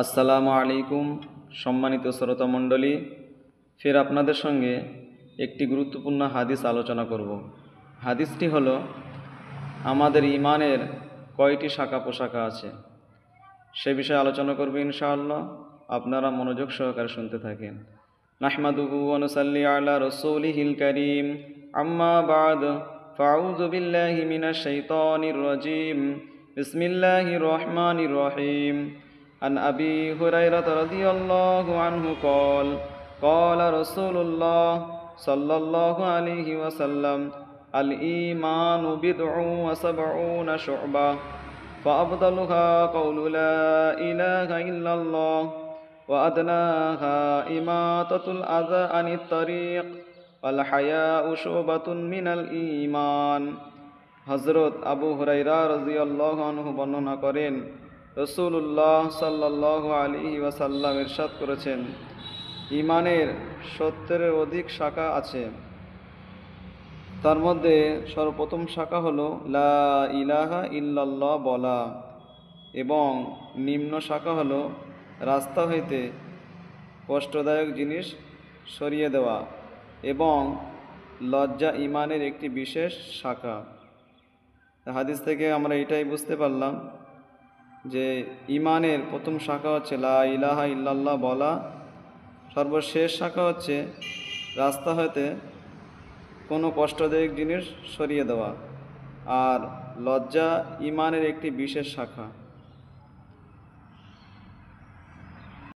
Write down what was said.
আসসালামু আলাইকুম সম্মানিত শ্রোতা মণ্ডলী, ফের আপনাদের সঙ্গে একটি গুরুত্বপূর্ণ হাদিস আলোচনা করব। হাদিসটি হলো, আমাদের ঈমানের কয়টি শাখা পোশাখা আছে সে বিষয়ে আলোচনা করব ইনশাআল্লাহ। আপনারা মনোযোগ সহকারে শুনতে থাকেন। নাহমাদুহু ওয়া নুসাল্লি আলা রাসূলিহিল কারীম, আম্মা বা'দ, ফাউযু বিল্লাহি মিনাশ শাইতানির রাজীম, বিসমিল্লাহির রহমানির রহিম। عن أبي هريرة رضي الله عنه قال قال رسول الله صلى الله عليه وسلم الإيمان بضع وسبعون شعبة فأفضلها قول لا إله إلا الله وأدناها إماطة الأذى عن الطريق والحياء شعبة من الإيمان। হযরত আবু হুরায়রা রাদিয়াল্লাহু আনহু বর্ণনা করেন, রাসূলুল্লাহ সাল্লাল্লাহু আলাইহি ওয়াসাল্লাম ইরশাদ করেছেন, ঈমানের 70-এর অধিক শাখা আছে। তার মধ্যে সর্বপ্রথম শাখা হলো লা ইলাহা ইল্লাল্লাহ বলা, এবং নিম্ন শাখা হলো রাস্তা হইতে কষ্টদায়ক জিনিস সরিয়ে দেওয়া, এবং লজ্জা ঈমানের একটি বিশেষ শাখা। হাদিস থেকে আমরা এটাই বুঝতে পারলাম যে ঈমানের প্রথম শাখা হচ্ছে লা ইলাহা ইল্লাল্লাহ বলা, সর্বশেষ শাখা হচ্ছে রাস্তা হতে কোনো কষ্টদায়ক জিনিস সরিয়ে দেওয়া, আর লজ্জা ঈমানের একটি বিশেষ শাখা।